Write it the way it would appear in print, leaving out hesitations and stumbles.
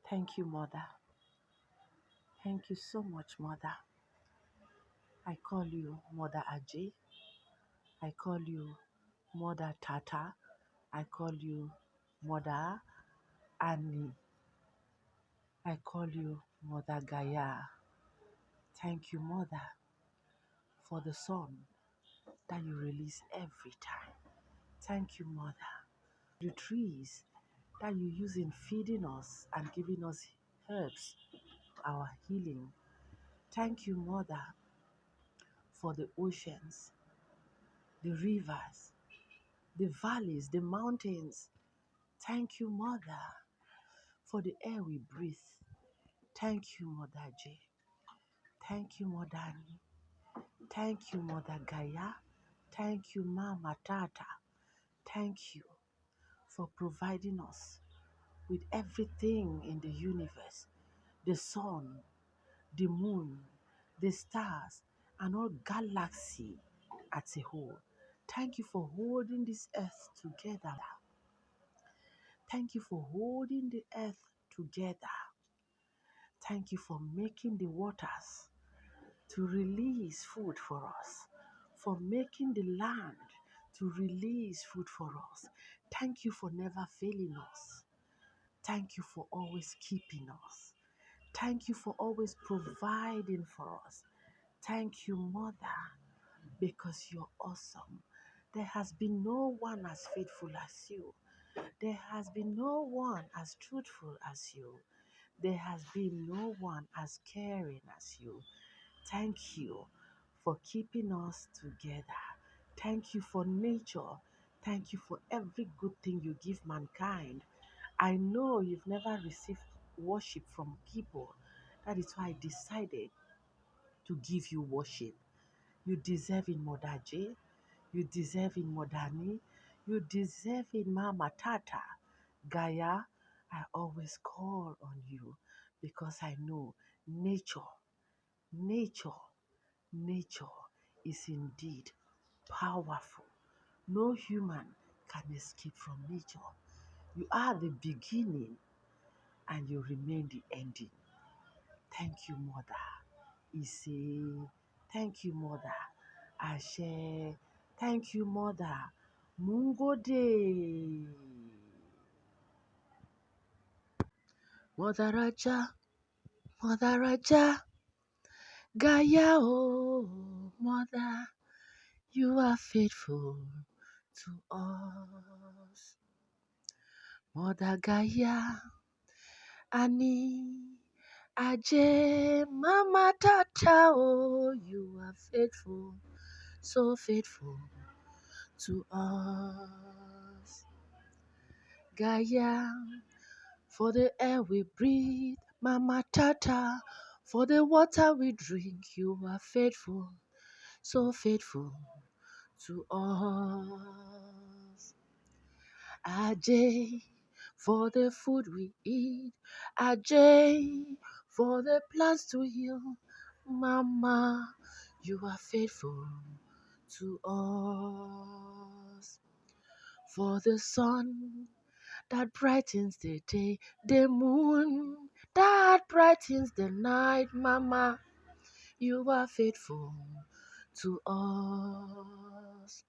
Thank you, Mother. Thank you so much, Mother. I call you Mother Ajay. I call you Mother Tata. I call you Mother Annie. I call you Mother Gaia. Thank you, Mother, for the sun that you release every time. Thank you, Mother. The trees that you use in feeding us and giving us herbs, our healing. Thank you, Mother, for the oceans, the rivers, the valleys, the mountains. Thank you, Mother, for the air we breathe. Thank you, Mother J. Thank you, Mother Annie. Thank you, Mother Gaia. Thank you, Mama Tata. Thank you for providing us with everything in the universe, the sun, the moon, the stars, and all galaxy as a whole. Thank you for holding this earth together. Thank you for holding the earth together. Thank you for making the waters to release food for us, for making the land to release food for us. Thank you for never failing us. Thank you for always keeping us. Thank you for always providing for us. Thank you, Mother, because you're awesome. There has been no one as faithful as you. There has been no one as truthful as you. There has been no one as caring as you. Thank you for keeping us together. Thank you for nature. Thank you for every good thing you give mankind. I know you've never received worship from people. That is why I decided to give you worship. You deserve it, Mother J. You deserve it, Modani. You deserve it, Mama Tata. Gaia, I always call on you because I know nature, nature, nature is indeed powerful. No human can escape from nature. You are the beginning and you remain the ending. Thank you, Mother. Ise. Thank you, Mother. Ashe. Thank you, Mother. Mungode. Mother Raja, Mother Raja, Gaia, oh, Mother, you are faithful to us. Mother Gaia, Annie, Ajay, Mama Tata, oh, you are faithful, so faithful to us. Gaia, for the air we breathe, Mama Tata, for the water we drink, you are faithful, so faithful to us. Ajay, for the food we eat, Ajay, for the plants to heal, Mama, you are faithful to us. For the sun that brightens the day, the moon that brightens the night, Mama, you are faithful to us.